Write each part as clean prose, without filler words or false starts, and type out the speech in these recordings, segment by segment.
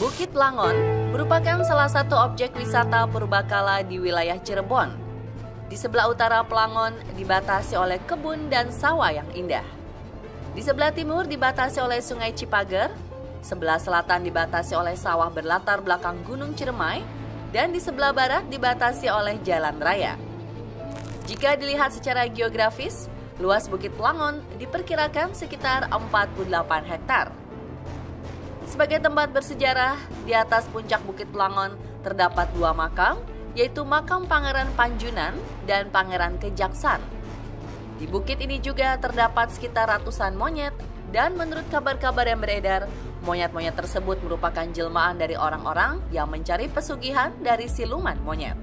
Bukit Plangon merupakan salah satu objek wisata purbakala di wilayah Cirebon. Di sebelah utara Plangon dibatasi oleh kebun dan sawah yang indah. Di sebelah timur dibatasi oleh Sungai Cipager, sebelah selatan dibatasi oleh sawah berlatar belakang Gunung Ciremai, dan di sebelah barat dibatasi oleh jalan raya. Jika dilihat secara geografis, luas Bukit Plangon diperkirakan sekitar 48 hektar. Sebagai tempat bersejarah, di atas puncak Bukit Plangon terdapat dua makam, yaitu makam Pangeran Panjunan dan Pangeran Kejaksan. Di bukit ini juga terdapat sekitar ratusan monyet, dan menurut kabar-kabar yang beredar, monyet-monyet tersebut merupakan jelmaan dari orang-orang yang mencari pesugihan dari siluman monyet.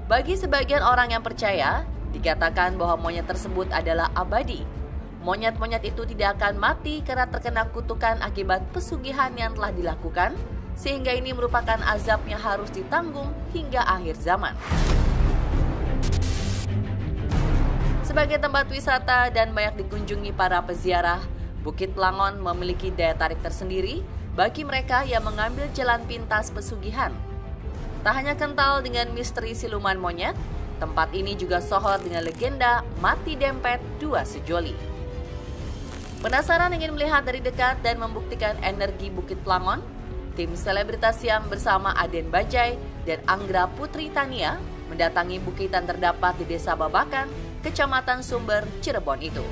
Bagi sebagian orang yang percaya, dikatakan bahwa monyet tersebut adalah abadi. Monyet-monyet itu tidak akan mati karena terkena kutukan akibat pesugihan yang telah dilakukan, sehingga ini merupakan azab yang harus ditanggung hingga akhir zaman. Sebagai tempat wisata dan banyak dikunjungi para peziarah, Bukit Plangon memiliki daya tarik tersendiri bagi mereka yang mengambil jalan pintas pesugihan. Tak hanya kental dengan misteri siluman monyet, tempat ini juga sohor dengan legenda mati dempet dua sejoli. Penasaran ingin melihat dari dekat dan membuktikan energi Bukit Plangon? Tim Selebritas Siang bersama Aden Bajai dan Anggra Putri Tania mendatangi bukit yang terdapat di Desa Babakan, Kecamatan Sumber, Cirebon itu.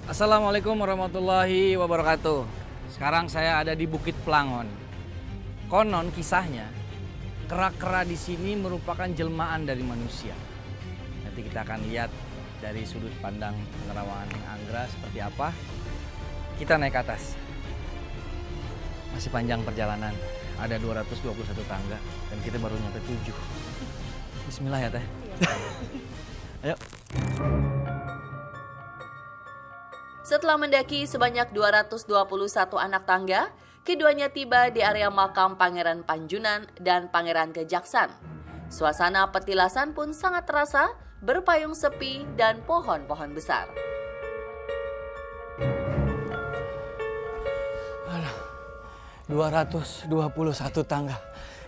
Assalamualaikum warahmatullahi wabarakatuh. Sekarang saya ada di Bukit Plangon. Konon kisahnya, kera-kera di sini merupakan jelmaan dari manusia. Nanti kita akan lihat dari sudut pandang penerawangan Anggra seperti apa. Kita naik ke atas. Masih panjang perjalanan. Ada 221 tangga dan kita baru nyampe 7. Bismillah ya Teh. Ayo. Setelah mendaki sebanyak 221 anak tangga, keduanya tiba di area makam Pangeran Panjunan dan Pangeran Kejaksan. Suasana petilasan pun sangat terasa, berpayung sepi dan pohon-pohon besar. 221 tangga.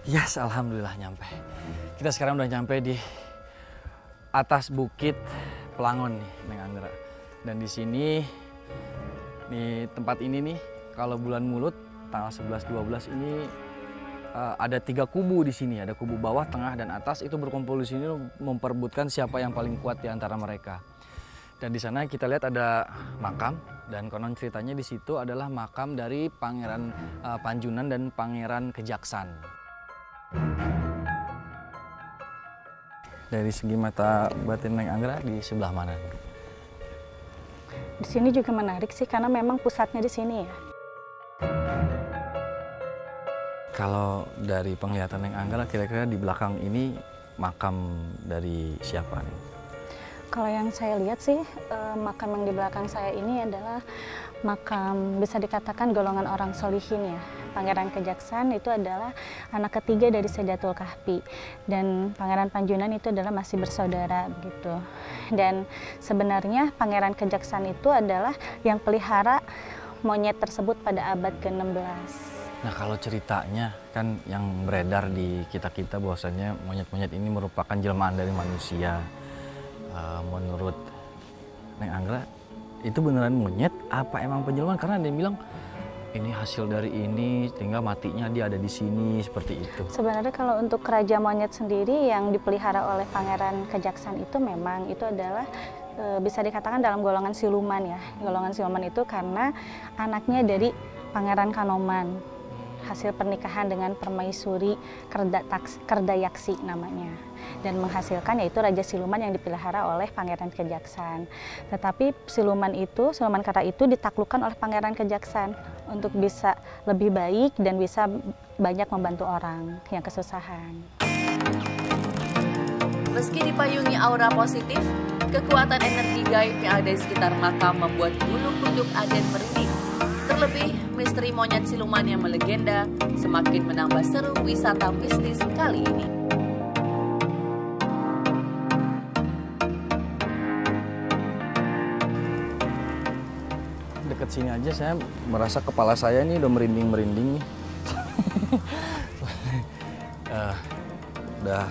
Yes, alhamdulillah nyampe. Kita sekarang udah nyampe di atas Bukit Plangon nih, Neng Anggra. Dan di sini, di tempat ini nih, kalau bulan Mulut tanggal 11-12 ini ada 3 kubu di sini. Ada kubu bawah, tengah, dan atas. Itu berkumpul di sini memperebutkan siapa yang paling kuat di antara mereka. Dan di sana kita lihat ada makam, dan konon ceritanya di situ adalah makam dari Pangeran Panjunan dan Pangeran Kejaksan. Dari segi mata batin Neng Anggra di sebelah mana? Di sini juga menarik sih karena memang pusatnya di sini ya. Kalau dari penglihatan Neng Anggra, kira-kira di belakang ini makam dari siapa nih? Kalau yang saya lihat sih, makam yang di belakang saya ini adalah makam bisa dikatakan golongan orang solihin ya. Pangeran Kejaksan itu adalah anak ketiga dari Sedatul Kahfi. Dan Pangeran Panjunan itu adalah masih bersaudara begitu. Dan sebenarnya Pangeran Kejaksan itu adalah yang pelihara monyet tersebut pada abad ke-16. Nah kalau ceritanya kan yang beredar di kita-kita bahwasanya monyet-monyet ini merupakan jelmaan dari manusia. Menurut Neng Anggra, itu beneran monyet apa emang penjelmaan? Karena ada yang bilang ini hasil dari ini sehingga matinya dia ada di sini seperti itu. Sebenarnya kalau untuk Raja Monyet sendiri yang dipelihara oleh Pangeran Kejaksan itu memang itu adalah bisa dikatakan dalam golongan siluman ya. Golongan siluman itu karena anaknya dari Pangeran Kanoman. Hasil pernikahan dengan permaisuri Kerdayaksi namanya, dan menghasilkan yaitu Raja Siluman yang dipelihara oleh Pangeran Kejaksan. Tetapi siluman kera itu ditaklukkan oleh Pangeran Kejaksan untuk bisa lebih baik dan bisa banyak membantu orang yang kesusahan. Meski dipayungi aura positif, kekuatan energi gaib yang ada di sekitar makam membuat bulu kuduk Aden merinding. Terlebih, misteri monyet siluman yang melegenda semakin menambah seru wisata mistis kali ini. sini aja saya merasa kepala saya ini udah merinding-merinding nih. Udah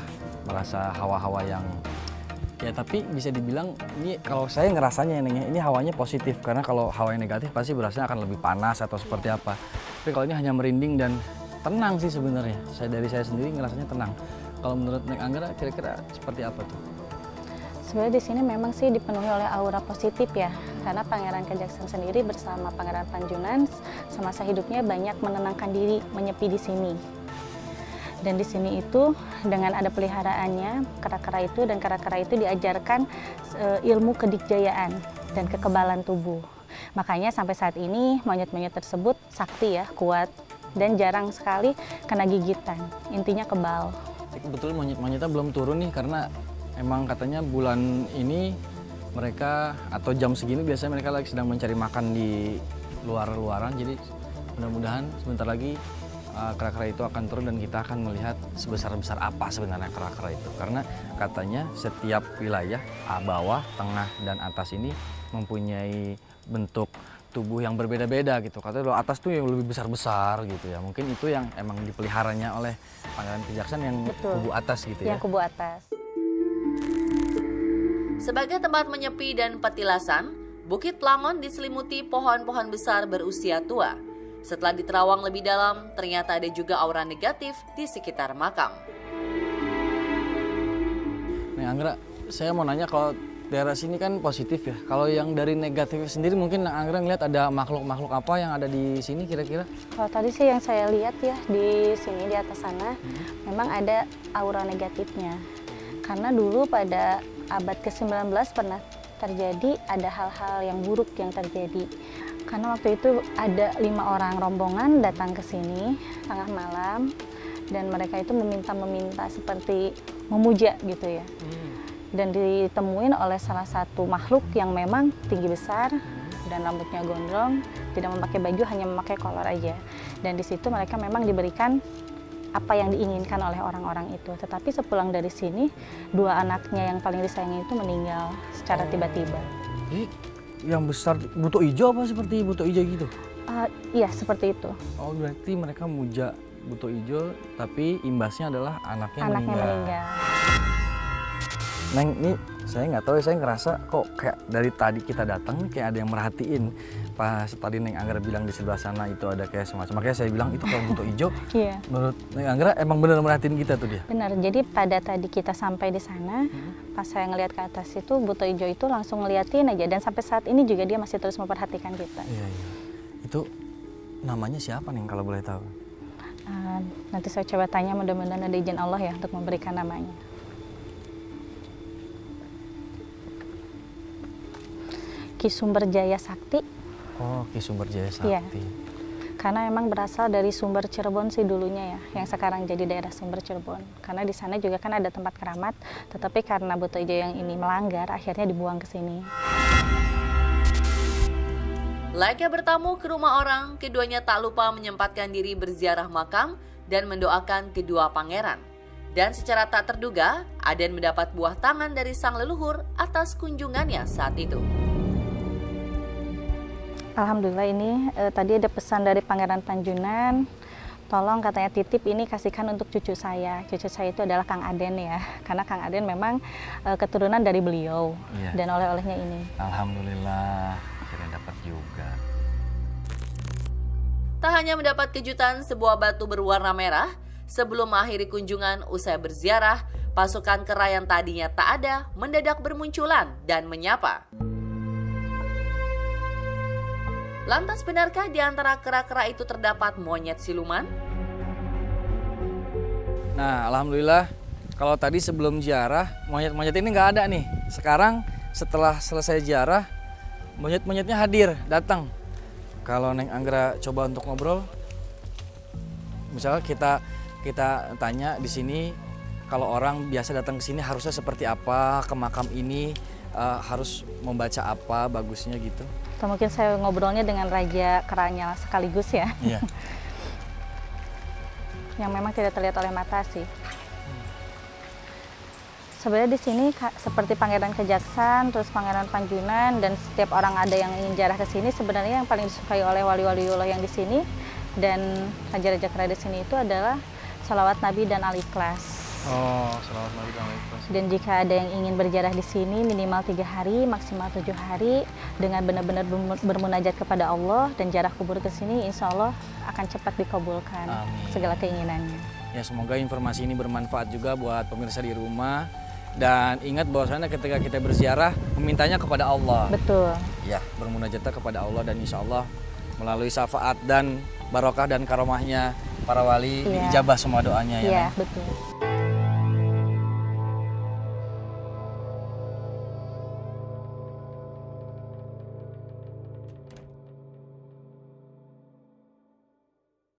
merasa hawa-hawa yang ya, tapi bisa dibilang ini kalau saya ngerasanya ini hawanya positif, karena kalau hawanya negatif pasti berasanya akan lebih panas atau seperti apa. Tapi kalau ini hanya merinding dan tenang sih sebenarnya. Dari saya sendiri ngerasanya tenang. Kalau menurut Neng Anggera kira-kira seperti apa tuh? Sebenarnya di sini memang sih dipenuhi oleh aura positif ya, karena Pangeran Kejaksan sendiri bersama Pangeran Panjunan semasa hidupnya banyak menenangkan diri, menyepi di sini. Dan di sini itu dengan ada peliharaannya kera-kera itu, dan kera-kera itu diajarkan ilmu kedikjayaan dan kekebalan tubuh. Makanya sampai saat ini monyet-monyet tersebut sakti ya, kuat, dan jarang sekali kena gigitan. Intinya kebal. Betul, monyet-monyetnya belum turun nih karena emang katanya bulan ini mereka atau jam segini biasanya mereka lagi sedang mencari makan di luar-luaran. Jadi mudah-mudahan sebentar lagi kera-kera itu akan turun dan kita akan melihat sebesar-besar apa sebenarnya kera-kera itu. Karena katanya setiap wilayah bawah, tengah, dan atas ini mempunyai bentuk tubuh yang berbeda-beda gitu. Katanya atas tuh yang lebih besar-besar gitu ya. Mungkin itu yang emang dipeliharanya oleh Pangeran Kejaksan yang Betul. kubu atas gitu ya. Yang kubu atas. Sebagai tempat menyepi dan petilasan, Bukit Plangon diselimuti pohon-pohon besar berusia tua. Setelah diterawang lebih dalam, ternyata ada juga aura negatif di sekitar makam. Neng Anggera, saya mau nanya, kalau daerah sini kan positif ya. Kalau yang dari negatif sendiri mungkin Neng Anggera ngeliat ada makhluk-makhluk apa yang ada di sini kira-kira? Kalau tadi sih yang saya lihat ya di sini di atas sana, memang ada aura negatifnya. Karena dulu pada abad ke-19 pernah terjadi ada hal-hal yang buruk yang terjadi. Karena waktu itu ada 5 orang rombongan datang ke sini tengah malam, dan mereka itu meminta seperti memuja gitu ya. Dan ditemuin oleh salah satu makhluk yang memang tinggi besar dan rambutnya gondrong, tidak memakai baju, hanya memakai kolor aja. Dan di situ mereka memang diberikan apa yang diinginkan oleh orang-orang itu. Tetapi sepulang dari sini, 2 anaknya yang paling disayangi itu meninggal secara tiba-tiba. Jadi yang besar buto ijo apa seperti buto ijo gitu? Iya, seperti itu. Oh, berarti mereka muja buto ijo, tapi imbasnya adalah anaknya meninggal. Neng, ini saya nggak tahu ya, saya ngerasa kok kayak dari tadi kita datang nih kayak ada yang merhatiin. Pas tadi Neng Anggera bilang di sebelah sana itu ada kayak semacam, makanya saya bilang itu kalau buto ijo. Iya. Menurut Neng Anggera emang benar merhatiin kita tuh dia? Benar, jadi pada tadi kita sampai di sana, pas saya ngelihat ke atas itu, buto ijo itu langsung ngeliatin aja, dan sampai saat ini juga dia masih terus memperhatikan kita. Iya, iya. Itu namanya siapa Neng kalau boleh tahu? Nanti saya coba tanya, mudah-mudahan ada izin Allah ya untuk memberikan namanya. Ki Sumberjaya Sakti. Oh, Ki Sumberjaya Sakti. Iya. Karena memang berasal dari Sumber Cirebon sih dulunya ya, yang sekarang jadi daerah Sumber Cirebon. Karena di sana juga kan ada tempat keramat, tetapi karena buto ijo yang ini melanggar, akhirnya dibuang ke sini. Layaknya bertamu ke rumah orang, keduanya tak lupa menyempatkan diri berziarah makam dan mendoakan kedua pangeran. Dan secara tak terduga, Aden mendapat buah tangan dari sang leluhur atas kunjungannya saat itu. Alhamdulillah, ini tadi ada pesan dari Pangeran Panjunan, tolong katanya titip ini kasihkan untuk cucu saya. Cucu saya itu adalah Kang Aden ya, karena Kang Aden memang keturunan dari beliau. Iya. Dan oleh-olehnya ini. Alhamdulillah, akhirnya dapat juga. Tak hanya mendapat kejutan sebuah batu berwarna merah, sebelum mengakhiri kunjungan usai berziarah, pasukan kera yang tadinya tak ada mendadak bermunculan dan menyapa. Lantas benarkah di antara kera-kera itu terdapat monyet siluman? Nah, alhamdulillah kalau tadi sebelum ziarah monyet-monyet ini nggak ada nih. Sekarang setelah selesai ziarah, monyet-monyetnya hadir, datang. Kalau Neng Anggera coba untuk ngobrol, misalnya kita tanya di sini, kalau orang biasa datang ke sini harusnya seperti apa, ke makam ini harus membaca apa bagusnya gitu. Atau mungkin saya ngobrolnya dengan raja keranya sekaligus ya. Iya. Yang memang tidak terlihat oleh mata sih. Sebenarnya di sini seperti Pangeran Kejaksan, terus Pangeran Panjunan, dan setiap orang ada yang ingin ziarah ke sini, sebenarnya yang paling disukai oleh wali-waliullah yang di sini dan raja-raja kera di sini itu adalah sholawat Nabi dan Al-Ikhlas. Oh, sholawat Nabi dan Al-Ikhlas. Dan jika ada yang ingin berziarah di sini minimal 3 hari, maksimal 7 hari, dengan benar-benar bermunajat kepada Allah dan ziarah kubur ke sini, insya Allah akan cepat dikabulkan. Amin. Segala keinginannya. Ya, semoga informasi ini bermanfaat juga buat pemirsa di rumah. Dan ingat bahwasanya ketika kita berziarah, memintanya kepada Allah. Betul. Ya, bermunajatnya kepada Allah dan insya Allah melalui syafaat dan barokah dan karomahnya para wali diijabah semua doanya ya. Iya, betul.